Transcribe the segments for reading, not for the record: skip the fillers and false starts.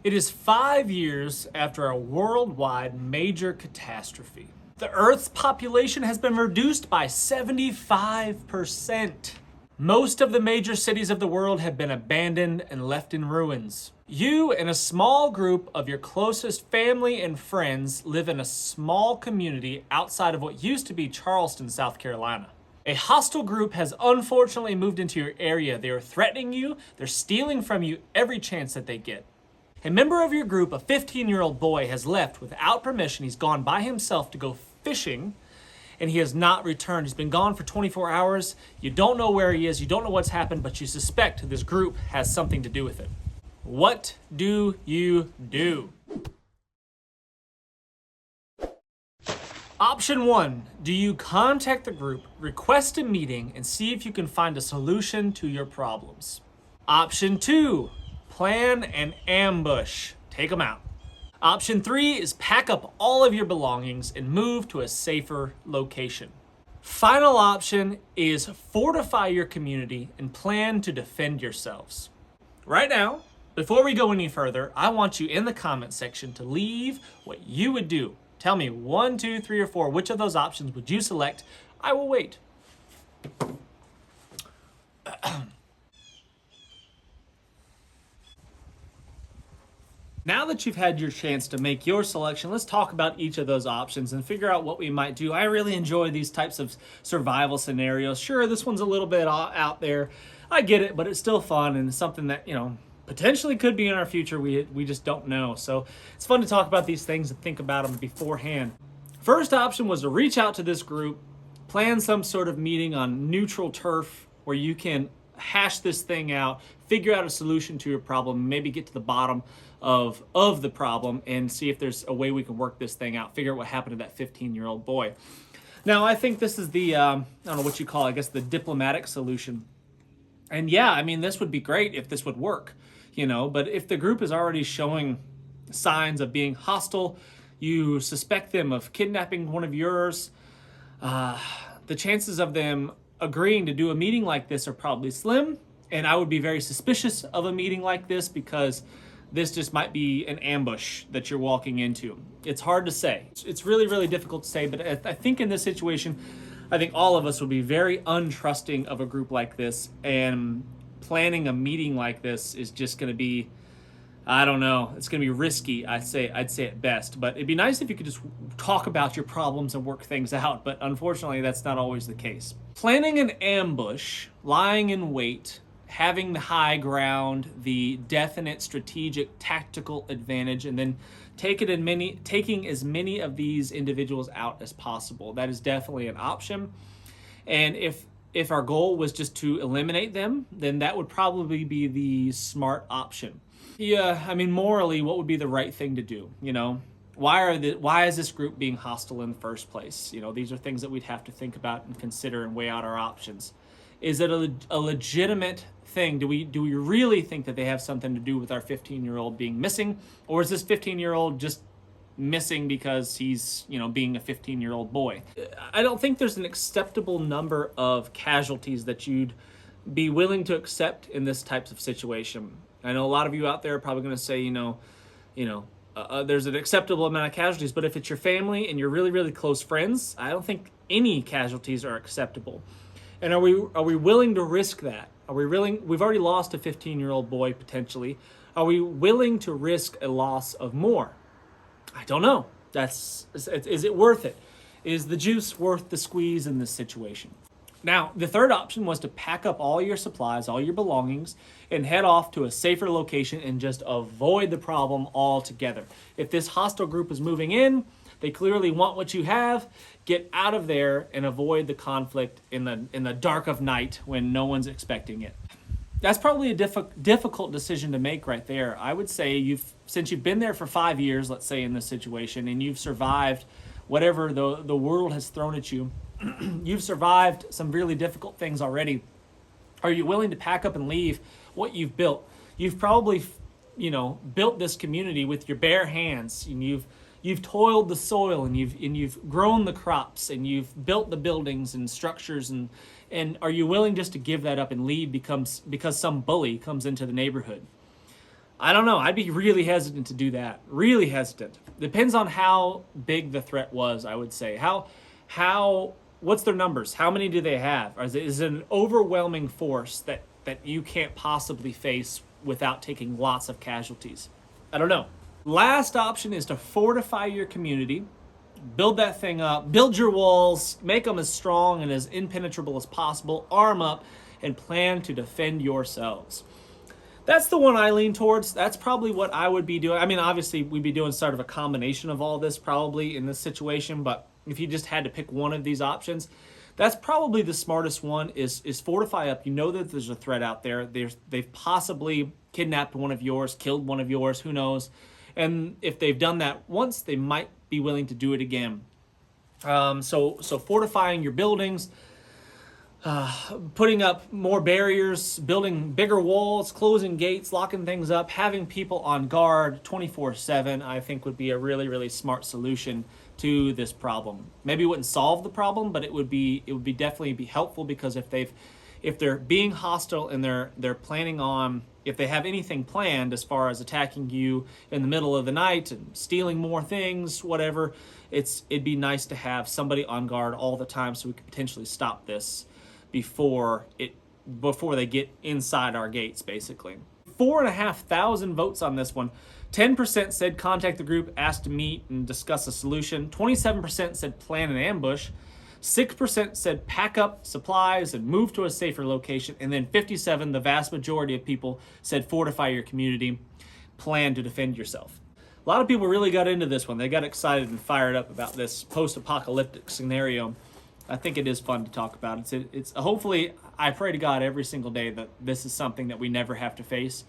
It is 5 years after a worldwide major catastrophe. The Earth's population has been reduced by 75%. Most of the major cities of the world have been abandoned and left in ruins. You and a small group of your closest family and friends live in a small community outside of what used to be Charleston, South Carolina. A hostile group has unfortunately moved into your area. They are threatening you. They're stealing from you every chance that they get. A member of your group, a 15-year-old boy, has left without permission. He's gone by himself to go fishing, and he has not returned. He's been gone for 24 hours. You don't know where he is. You don't know what's happened, but you suspect this group has something to do with it. What do you do? Option 1, do you contact the group, request a meeting, and see if you can find a solution to your problems? Option 2, plan an ambush. Take them out. Option 3 is pack up all of your belongings and move to a safer location. Final option is fortify your community and plan to defend yourselves. Right now, before we go any further, I want you in the comment section to leave what you would do. Tell me 1, 2, 3, or 4. Which of those options would you select? I will wait. Now that you've had your chance to make your selection, let's talk about each of those options and figure out what we might do. I really enjoy these types of survival scenarios. Sure, this one's a little bit out there. I get it, but it's still fun and something that, potentially could be in our future. We just don't know. So it's fun to talk about these things and think about them beforehand. First option was to reach out to this group, plan some sort of meeting on neutral turf where you can hash this thing out, figure out a solution to your problem, maybe get to the bottom of the problem and see if there's a way we can work this thing out, figure out what happened to that 15-year-old boy. Now, I think this is the, I don't know what you call it, I guess the diplomatic solution. And yeah, I mean, this would be great if this would work, but if the group is already showing signs of being hostile, you suspect them of kidnapping one of yours, the chances of them agreeing to do a meeting like this are probably slim. And I would be very suspicious of a meeting like this because this just might be an ambush that you're walking into. It's hard to say. It's really, really difficult to say, but I think in this situation, I think all of us would be very untrusting of a group like this, and planning a meeting like this is just going to be, I don't know, it's going to be risky, I'd say at best. But it'd be nice if you could just talk about your problems and work things out, but unfortunately that's not always the case. Planning an ambush, lying in wait, having the high ground, the definite strategic tactical advantage, and then taking as many of these individuals out as possible. That is definitely an option. And if our goal was just to eliminate them, then that would probably be the smart option. Yeah, I mean, morally, what would be the right thing to do? Why is this group being hostile in the first place? These are things that we'd have to think about and consider and weigh out our options. Is it a legitimate thing? Do we really think that they have something to do with our 15-year-old being missing? Or is this 15-year-old just missing because he's, being a 15-year-old boy? I don't think there's an acceptable number of casualties that you'd be willing to accept in this type of situation. I know a lot of you out there are probably going to say, there's an acceptable amount of casualties, but if it's your family and you're really, really close friends, I don't think any casualties are acceptable. And are we willing to risk that? We've already lost a 15-year-old boy potentially. Are we willing to risk a loss of more? I don't know. Is it worth it? Is the juice worth the squeeze in this situation? Now, the third option was to pack up all your supplies, all your belongings, and head off to a safer location and just avoid the problem altogether. If this hostile group is moving in, they clearly want what you have. Get out of there and avoid the conflict in the dark of night when no one's expecting it. That's probably a difficult decision to make right there. I would say since you've been there for 5 years, let's say in this situation, and you've survived whatever the world has thrown at you, you've survived some really difficult things already. Are you willing to pack up and leave what you've built? You've probably, built this community with your bare hands, and you've toiled the soil, and you've grown the crops, and you've built the buildings and structures, and are you willing just to give that up and leave because some bully comes into the neighborhood? I don't know. I'd be really hesitant to do that. Really hesitant. Depends on how big the threat was, I would say. What's their numbers? How many do they have? Is it an overwhelming force that you can't possibly face without taking lots of casualties? I don't know. Last option is to fortify your community. Build that thing up. Build your walls. Make them as strong and as impenetrable as possible. Arm up and plan to defend yourselves. That's the one I lean towards. That's probably what I would be doing. I mean, obviously, we'd be doing sort of a combination of all this probably in this situation, but if you just had to pick one of these options, that's probably the smartest one is fortify up. You know that there's a threat out there. They've possibly kidnapped one of yours, killed one of yours, who knows? And if they've done that once, they might be willing to do it again. So fortifying your buildings, putting up more barriers, building bigger walls, closing gates, locking things up, having people on guard 24/7, I think would be a really, really smart solution to this problem. Maybe it wouldn't solve the problem, but it would definitely be helpful, because if they're being hostile and they're planning on, if they have anything planned as far as attacking you in the middle of the night and stealing more things, whatever, it'd be nice to have somebody on guard all the time so we could potentially stop this before they get inside our gates, basically. 4,500 votes on this one. 10% said contact the group, ask to meet and discuss a solution. 27% said plan an ambush. 6% said pack up supplies and move to a safer location. And then 57%, the vast majority of people, said fortify your community, plan to defend yourself. A lot of people really got into this one. They got excited and fired up about this post-apocalyptic scenario. I think it is fun to talk about. It's hopefully, I pray to God every single day that this is something that we never have to face,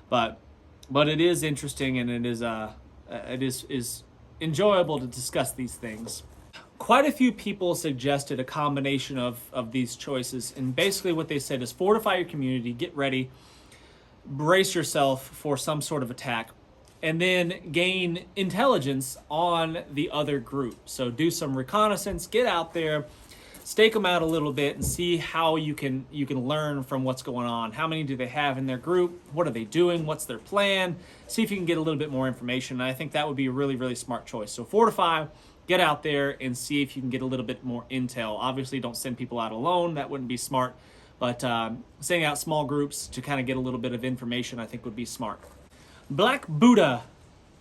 but it is interesting, and it is enjoyable to discuss these things. Quite a few people suggested a combination of these choices, and basically what they said is fortify your community, get ready, brace yourself for some sort of attack, and then gain intelligence on the other group. So do some reconnaissance, get out there, stake them out a little bit, and see how you can learn from what's going on. How many do they have in their group? What are they doing? What's their plan? See if you can get a little bit more information. And I think that would be a really, really smart choice. So fortify, get out there and see if you can get a little bit more intel. Obviously, don't send people out alone. That wouldn't be smart. But sending out small groups to kind of get a little bit of information, I think would be smart. Black Buddha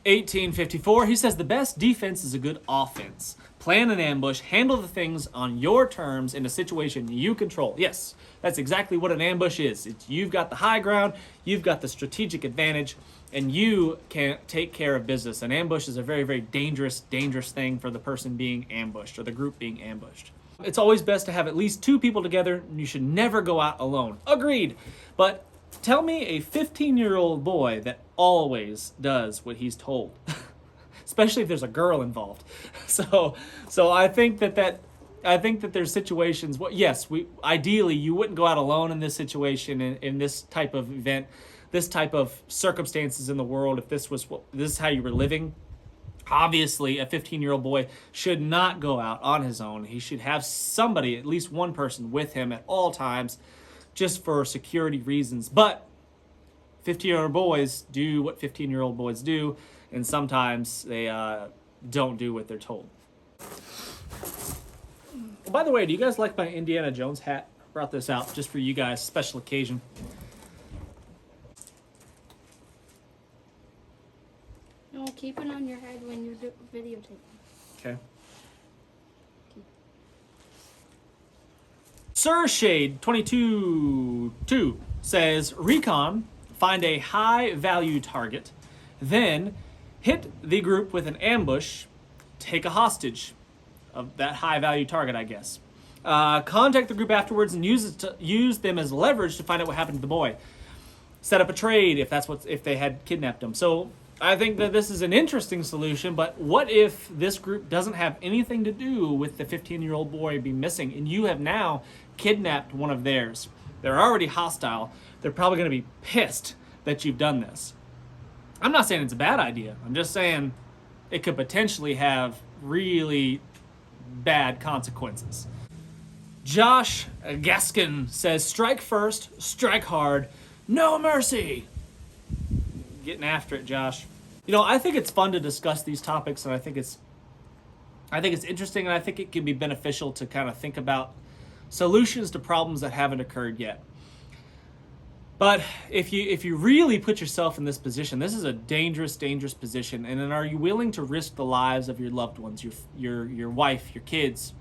1854, he says the best defense is a good offense. Plan an ambush, handle the things on your terms in a situation you control. Yes, that's exactly what an ambush is. You've got the high ground, you've got the strategic advantage, and you can take care of business. An ambush is a very, very dangerous thing for the person being ambushed or the group being ambushed. It's always best to have at least 2 people together, and you should never go out alone. Agreed. But tell me a 15-year-old boy that always does what he's told, especially if there's a girl involved. So I think that there's situations. Yes, ideally you wouldn't go out alone in this situation, in this type of event, this type of circumstances in the world. If this is how you were living, obviously a 15-year-old boy should not go out on his own. He should have somebody, at least one person, with him at all times, just for security reasons. But 15-year-old boys do what 15-year-old boys do, and sometimes they don't do what they're told. By the way, do you guys like my Indiana Jones hat? I brought this out just for you guys, special occasion. No, keep it on your head when you're videotaping. Okay. Sir Shade 22-2 says, recon, find a high value target, then hit the group with an ambush, take a hostage of that high value target, I guess. Contact the group afterwards and use them as leverage to find out what happened to the boy. Set up a trade if they had kidnapped him. So I think that this is an interesting solution, but what if this group doesn't have anything to do with the 15-year-old boy being missing, and you have now kidnapped one of theirs? They're already hostile. They're probably going to be pissed that you've done this. I'm not saying it's a bad idea. I'm just saying it could potentially have really bad consequences. Josh Gaskin says, strike first, strike hard, no mercy. Getting after it, Josh. You know, I think it's fun to discuss these topics, and I think it's interesting, and I think it can be beneficial to kind of think about solutions to problems that haven't occurred yet. But if you really put yourself in this position, this is a dangerous position. And then, are you willing to risk the lives of your loved ones, your wife, your kids?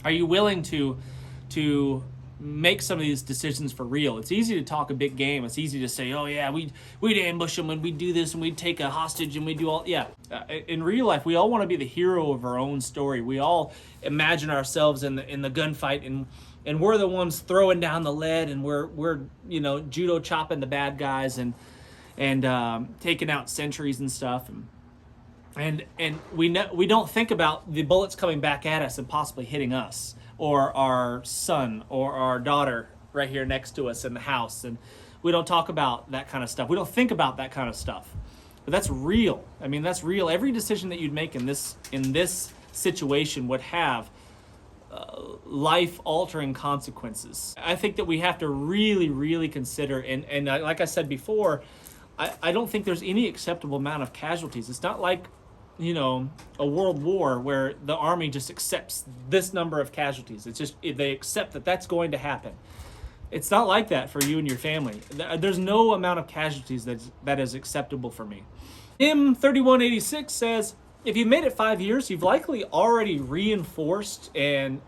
Are you willing to make some of these decisions for real? It's easy to talk a big game. It's easy to say, oh yeah, we'd ambush them and we'd do this and we'd take a hostage and we'd do all, yeah. In real life, we all want to be the hero of our own story. We all imagine ourselves in the gunfight, and we're the ones throwing down the lead, and we're judo chopping the bad guys and taking out sentries and stuff. And we don't think about the bullets coming back at us and possibly hitting us, or our son or our daughter right here next to us in the house. And we don't talk about that kind of stuff. We don't think about that kind of stuff. But that's real. I mean, that's real. Every decision that you'd make in this situation would have life-altering consequences. I think that we have to really consider, and like I said before, I don't think there's any acceptable amount of casualties. It's not like, a world war where the army just accepts this number of casualties. It's just they accept that that's going to happen. It's not like that for you and your family. There's no amount of casualties that is acceptable for me. M3186 says, if you've made it 5 years, you've likely already reinforced and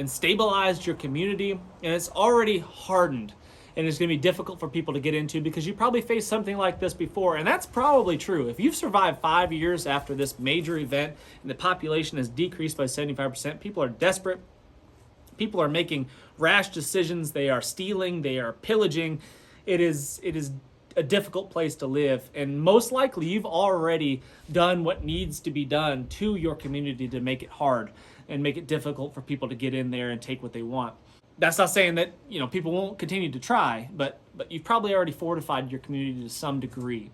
stabilized your community, and it's already hardened. And it's going to be difficult for people to get into because you probably faced something like this before. And that's probably true. If you've survived 5 years after this major event and the population has decreased by 75%, people are desperate. People are making rash decisions. They are stealing. They are pillaging. It is a difficult place to live. And most likely you've already done what needs to be done to your community to make it hard and make it difficult for people to get in there and take what they want. That's not saying that people won't continue to try, but you've probably already fortified your community to some degree.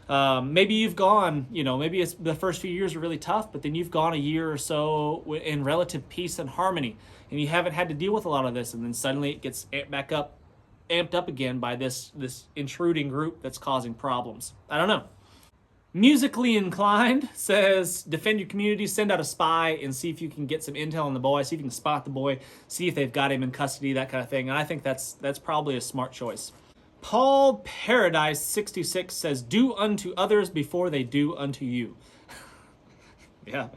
Maybe you've gone, maybe it's the first few years are really tough, but then you've gone a year or so in relative peace and harmony, and you haven't had to deal with a lot of this, and then suddenly it gets amped up again by this intruding group that's causing problems. I don't know. Musically Inclined says, defend your community, send out a spy and see if you can get some intel on the boy, see if you can spot the boy, see if they've got him in custody, that kind of thing. And I think that's probably a smart choice. Paul Paradise 66 says, do unto others before they do unto you. Yeah.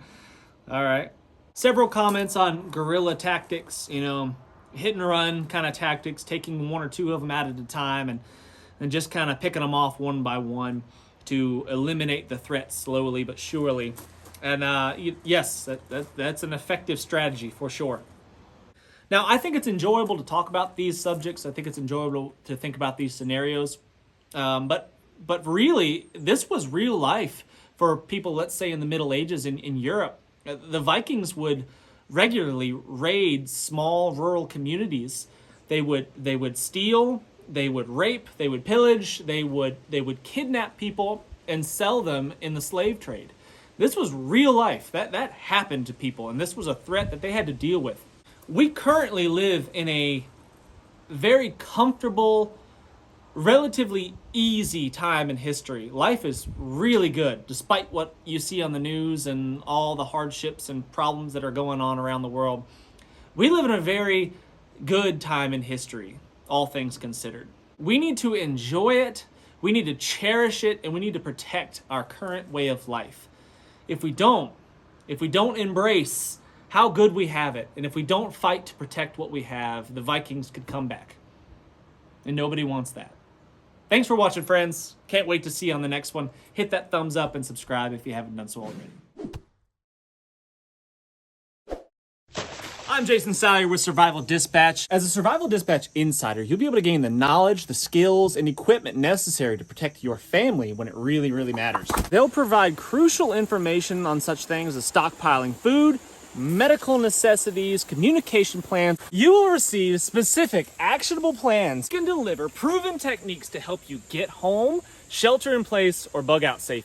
All right. Several comments on guerrilla tactics, hit and run kind of tactics, taking one or two of them at a time and just kind of picking them off one by one to eliminate the threat slowly but surely. And yes, that's an effective strategy for sure. Now, I think it's enjoyable to talk about these subjects. I think it's enjoyable to think about these scenarios. But really, this was real life for people, let's say, in the Middle Ages in Europe. The Vikings would regularly raid small rural communities. They would steal, they would rape, they would pillage, they would kidnap people and sell them in the slave trade. This was real life. That happened to people, and this was a threat that they had to deal with. We currently live in a very comfortable, relatively easy time in history. Life is really good, despite what you see on the news and all the hardships and problems that are going on around the world. We live in a very good time in history, all things considered. We need to enjoy it, we need to cherish it, and we need to protect our current way of life. If we don't embrace how good we have it, and if we don't fight to protect what we have, the Vikings could come back. And nobody wants that. Thanks for watching, friends. Can't wait to see you on the next one. Hit that thumbs up and subscribe if you haven't done so already. I'm Jason Salyer with Survival Dispatch. As a Survival Dispatch insider, you'll be able to gain the knowledge, the skills, and equipment necessary to protect your family when it really, really matters. They'll provide crucial information on such things as stockpiling food, medical necessities, communication plans. You will receive specific, actionable plans. You can deliver proven techniques to help you get home, shelter in place, or bug out safe.